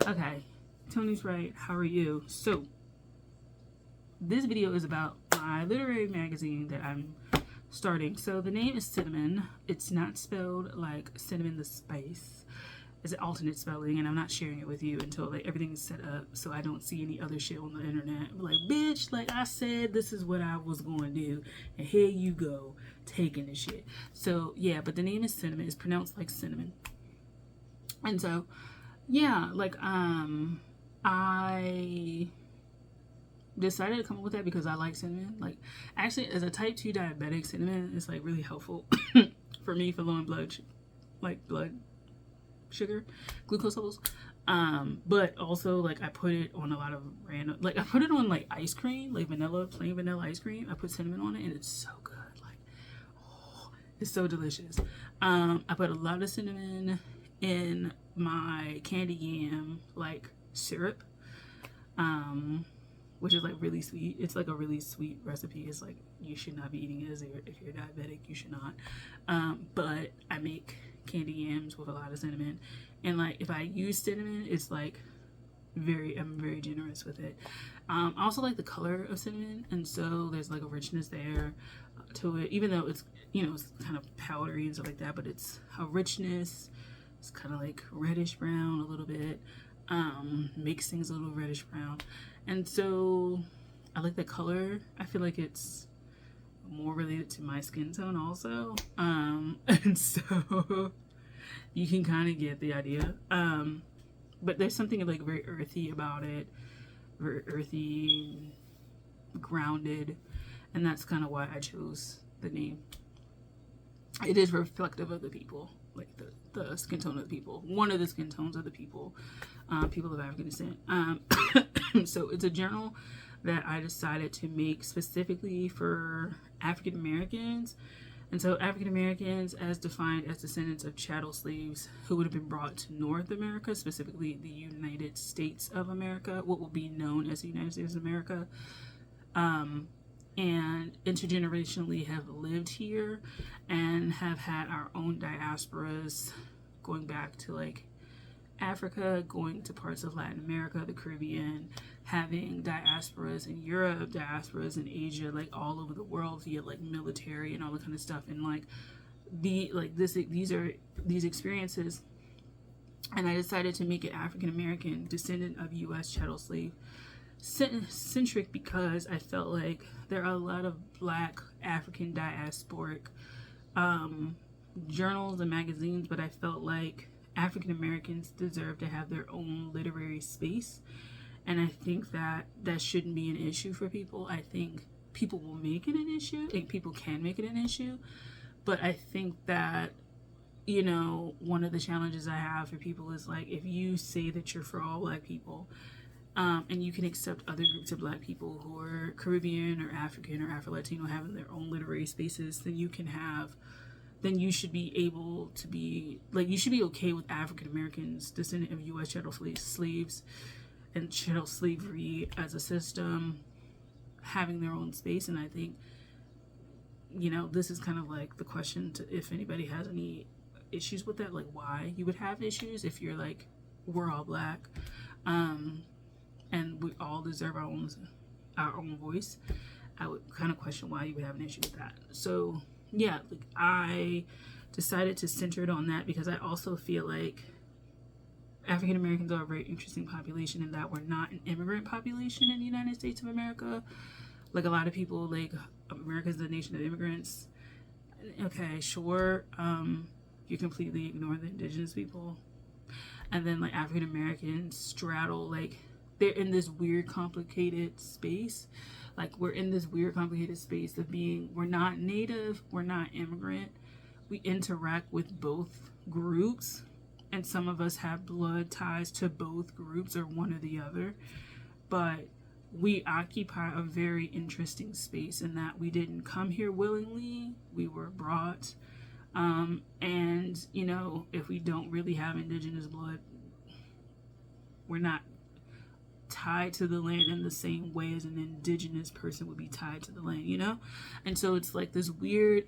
Okay, Tony's right. How are you? So, this video is about my literary magazine that I'm starting. So, the name is Cinnamon. It's not spelled like cinnamon the spice. It's an alternate spelling, and I'm not sharing it with you until like everything is set up, so I don't see any other shit on the internet. I'm like, bitch, like I said, this is what I was going to do, and here you go, taking the shit. So yeah, but the name is Cinnamon. It's pronounced like cinnamon, and so yeah, like I decided to come up with that because I like cinnamon. Like, actually, as a type 2 diabetic, cinnamon is like really helpful for me for lowering blood sugar, glucose levels. But also like I put it on a lot of random, like I put it on like ice cream, like plain vanilla ice cream. I put cinnamon on it and it's so good. Like, oh, it's so delicious. I put a lot of cinnamon in my candy yam like syrup, which is like really sweet. It's like a really sweet recipe. It's like you should not be eating it if you're diabetic. You should not. But I make candy yams with a lot of cinnamon, and like if I use cinnamon, it's like I'm very generous with it. I also like the color of cinnamon, and so there's like a richness there to it, even though it's it's kind of powdery and stuff like that, but it's a richness. It's kind of like reddish brown a little bit. Makes things a little reddish brown, and so I like the color. I feel like it's more related to my skin tone also, and so you can kind of get the idea. But there's something like very earthy about it, very earthy, grounded, and that's kind of why I chose the name. It is reflective of the people, like the skin tone of the people. One of the skin tones of the people, people of African descent. So it's a journal that I decided to make specifically for African Americans. And so African Americans, as defined as descendants of chattel slaves who would have been brought to North America, specifically the United States of America, what will be known as the United States of America, and intergenerationally have lived here and have had our own diasporas going back to like Africa, going to parts of Latin America, the Caribbean, having diasporas in Europe, diasporas in Asia, like all over the world via like military and all that kind of stuff. And like these experiences, and I decided to make it African American, descendant of U.S. chattel slave centric, because I felt like there are a lot of Black African diasporic journals and magazines, but I felt like African Americans deserve to have their own literary space, and I think that shouldn't be an issue for people. I think people will make it an issue. I think people can make it an issue, but I think that one of the challenges I have for people is like, if you say that you're for all Black people, and you can accept other groups of Black people who are Caribbean or African or Afro-Latino having their own literary spaces, then you should be able to be like, you should be okay with African Americans, descendant of U.S. chattel slaves and chattel slavery as a system, having their own space. And I think, this is kind of like the question to, if anybody has any issues with that, like why you would have issues if you're like, we're all Black, and we all deserve our own voice. I would kind of question why you would have an issue with that. So yeah, like I decided to center it on that because I also feel like African Americans are a very interesting population in that we're not an immigrant population in the United States of America. Like a lot of people, like, America's the nation of immigrants. Okay, sure. You completely ignore the indigenous people, and then like African Americans straddle, like they're in this weird complicated space. Like we're in this weird complicated space of being, we're not native, we're not immigrant, we interact with both groups, and some of us have blood ties to both groups or one or the other, but we occupy a very interesting space in that we didn't come here willingly, we were brought. And if we don't really have indigenous blood, we're not tied to the land in the same way as an indigenous person would be tied to the land, and so it's like this weird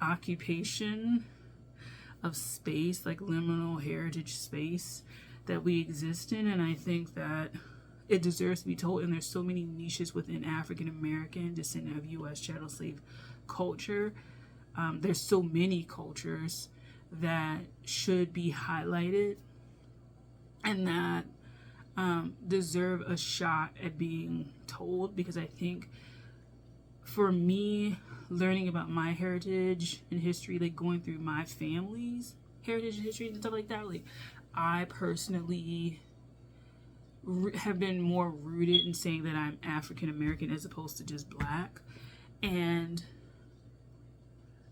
occupation of space, like liminal heritage space, that we exist in, and I think that it deserves to be told. And there's so many niches within African American descendant of U.S. chattel slave culture. There's so many cultures that should be highlighted and that deserve a shot at being told, because I think for me, learning about my heritage and history, like going through my family's heritage and history and stuff like that, like I personally have been more rooted in saying that I'm African American as opposed to just black. And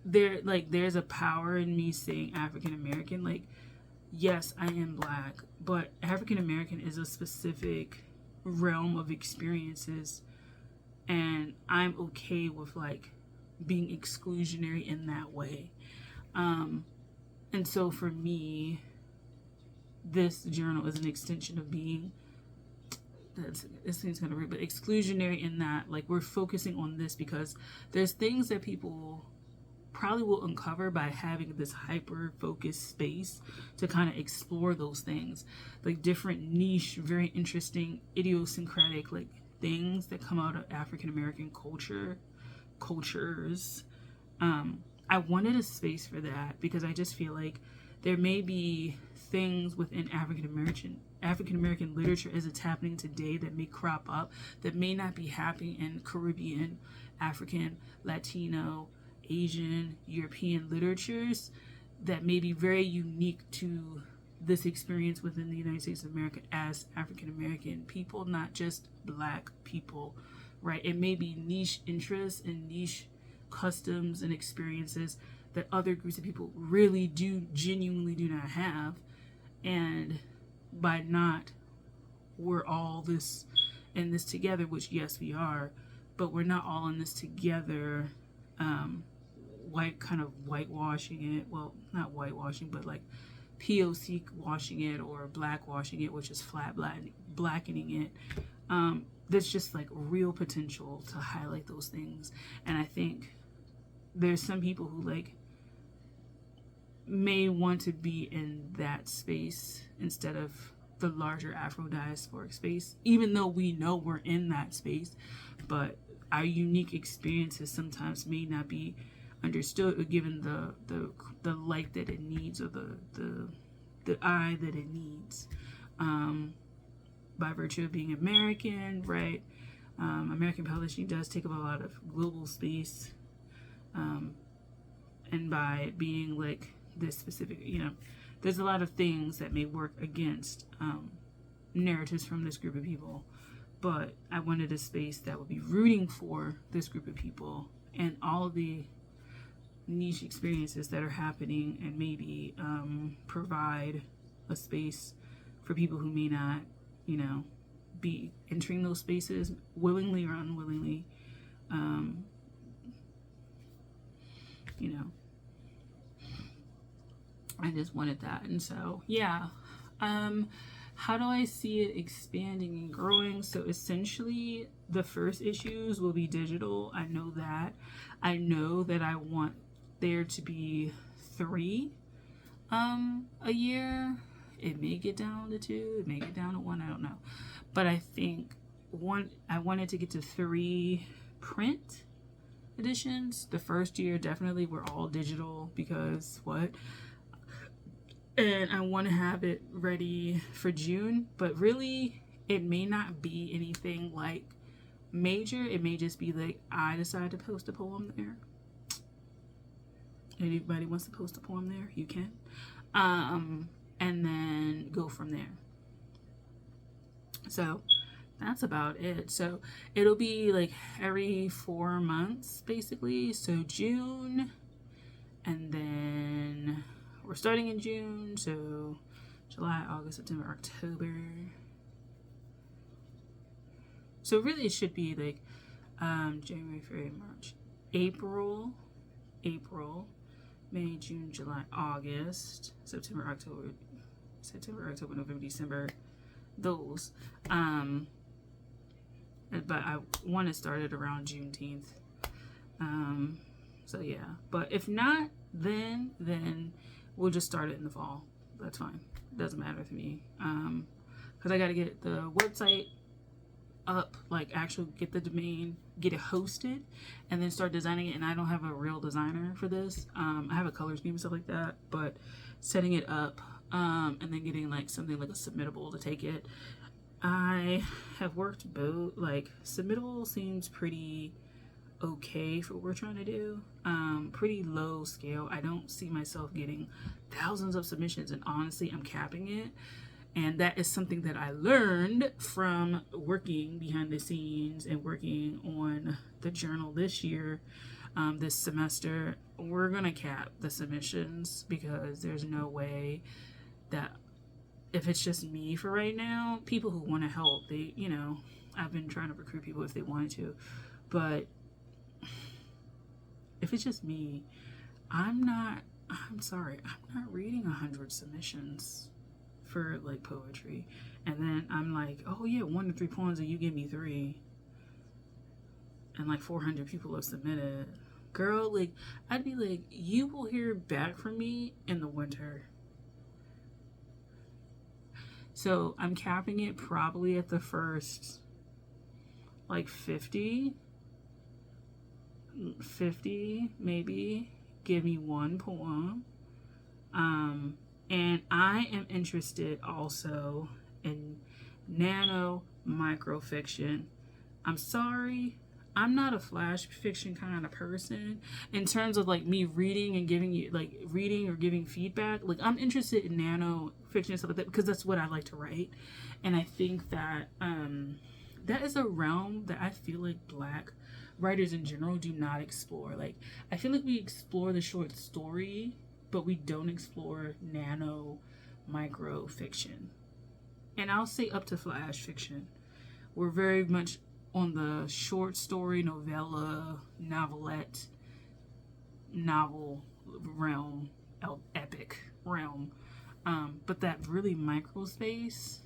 there's a power in me saying African American. Like, yes, I am black, but African American is a specific realm of experiences, and I'm okay with like being exclusionary in that way. And so for me, this journal is an extension of being, this thing's kind of rude, but exclusionary in that, like, we're focusing on this because there's things that people probably will uncover by having this hyper focused space to kind of explore those things, like different niche, very interesting, idiosyncratic, like things that come out of African American cultures. I wanted a space for that because I just feel like there may be things within African American literature as it's happening today that may crop up that may not be happening in Caribbean, African, Latino, Asian, European literatures that may be very unique to this experience within the United States of America as African American people, not just black people, right? It may be niche interests and niche customs and experiences that other groups of people really genuinely do not have. And by not, we're all this in this together, which yes, we are, but we're not all in this together, whitewashing it. Well, not whitewashing, but like POC washing it or black washing it, which is flat blackening it. There's just like real potential to highlight those things. And I think there's some people who like may want to be in that space instead of the larger Afro-diasporic space, even though we know we're in that space, but our unique experiences sometimes may not be understood or given the light that it needs, or the eye that it needs, by virtue of being American, right? American publishing does take up a lot of global space, and by being like this specific, there's a lot of things that may work against narratives from this group of people, but I wanted a space that would be rooting for this group of people and all of the niche experiences that are happening, and maybe provide a space for people who may not, be entering those spaces willingly or unwillingly. I just wanted that. And so, yeah. How do I see it expanding and growing? So essentially, the first issues will be digital. I know that. I know that I want there to be 3 a year. It may get down to 2. It may get down to 1. I don't know. But I think I wanted to get to 3 print editions. The first year, definitely, we're all digital because what? And I want to have it ready for June, but really it may not be anything like major. It may just be like I decide to post a poem there. Anybody wants to post a poem there, you can. And then go from there. So that's about it. So it'll be like every 4 months basically. So June, and then we're starting in June, so July, August, September, October. So really it should be like January, February, March, April, May, June, July, August, September, October, November, December, those. But I want to start it around Juneteenth. So yeah, but if not, then we'll just start it in the fall. That's fine. doesn't matter to me. Because I got to get the website up, like actually get the domain, get it hosted, and then start designing it. And I don't have a real designer for this. I have a color scheme and stuff like that, but setting it up, and then getting like something like a submittable to take it. I have worked both. Like submittable seems pretty okay for what we're trying to do. Pretty low scale. I don't see myself getting thousands of submissions, and honestly I'm capping it. And that is something that I learned from working behind the scenes and working on the journal this year, this semester. We're gonna cap the submissions because there's no way that, if it's just me for right now, people who want to help, they, you know, I've been trying to recruit people if they wanted to, but if it's just me, I'm sorry, I'm not reading 100 submissions for like poetry, and then I'm like, oh yeah, 1 to 3 poems, and you give me 3, and like 400 people have submitted. Girl, like, I'd be like, you will hear back from me in the winter. So I'm capping it probably at the first like 50 maybe. Give me 1 poem. And I am interested also in nano microfiction. I'm sorry, I'm not a flash fiction kind of person in terms of like me reading and giving you like reading or giving feedback. Like I'm interested in nano fiction and stuff like that because that's what I like to write. And I think that that is a realm that I feel like Black writers in general do not explore. Like I feel like we explore the short story, but we don't explore nano micro fiction. And I'll say up to flash fiction. We're very much on the short story, novella, novelette, novel realm, epic realm. But that really micro space,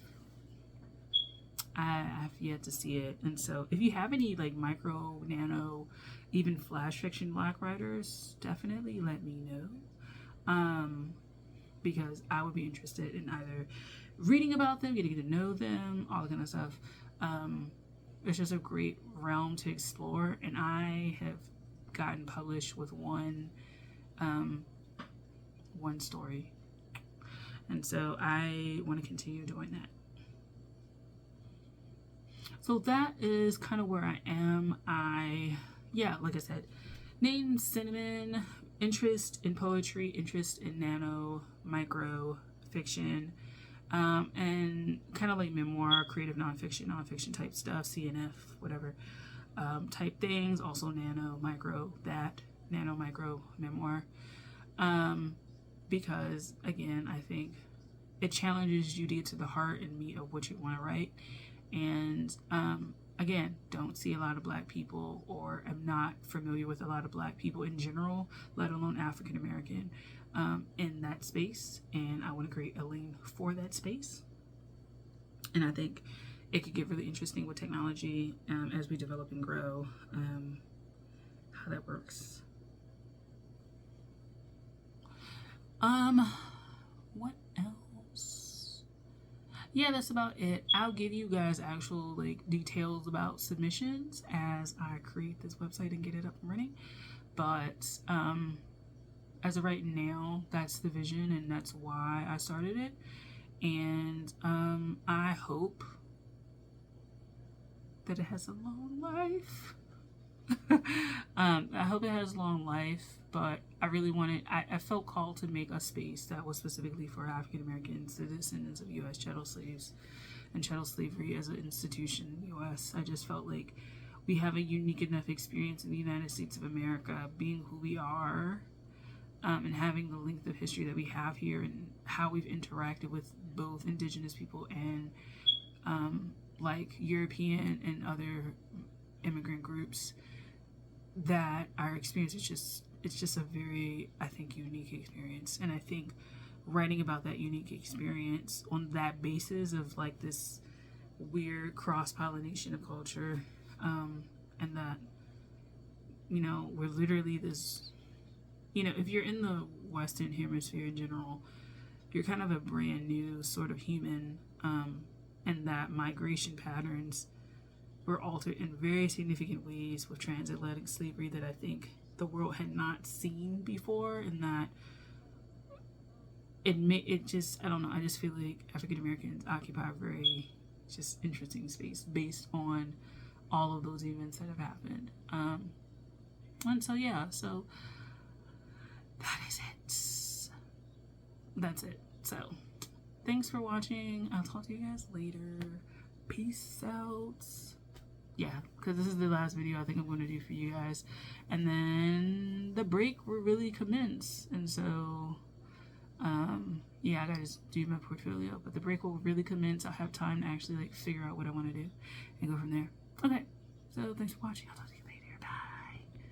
I have yet to see it. And so if you have any like micro, nano, even flash fiction Black writers, definitely let me know. Because I would be interested in either reading about them, getting to know them, all that kind of stuff. It's just a great realm to explore, and I have gotten published with one story, and so I want to continue doing that. So that is kind of where I am. Like I said, name Cinnamon, interest in poetry, interest in nano, micro fiction, and kind of like memoir, creative nonfiction type stuff, CNF, whatever, type things. Also nano, micro, memoir. Because again, I think it challenges you to get to the heart and meat of what you want to write. And again, don't see a lot of Black people, or am not familiar with a lot of Black people in general, let alone African American, in that space. And I want to create a lane for that space. And I think it could get really interesting with technology as we develop and grow, how that works. What else? Yeah, that's about it. I'll give you guys actual like details about submissions as I create this website and get it up and running. But as of right now, that's the vision, and that's why I started it. And I hope that it has a long life. I hope it has long life, but I really wanted, I felt called to make a space that was specifically for African Americans, the descendants of U.S. chattel slaves and chattel slavery as an institution in the U.S. I just felt like we have a unique enough experience in the United States of America, being who we are, and having the length of history that we have here, and how we've interacted with both indigenous people and like European and other immigrant groups, that our experience is just a very, I think, unique experience. And I think writing about that unique experience on that basis of like this weird cross-pollination of culture, and that, you know, we're literally this, you know, if you're in the Western hemisphere in general, you're kind of a brand new sort of human, and that migration patterns were altered in very significant ways with transatlantic slavery that I think the world had not seen before, and that it just, I don't know, I just feel like African Americans occupy a very just interesting space based on all of those events that have happened. And so yeah, so that is it. That's it. So thanks for watching. I'll talk to you guys later. Peace out. Yeah, because this is the last video I think I'm going to do for you guys, and then the break will really commence. And so yeah, I gotta just do my portfolio, but the break will really commence. I'll have time to actually like figure out what I want to do and go from there. Okay, so thanks for watching. I'll talk to you.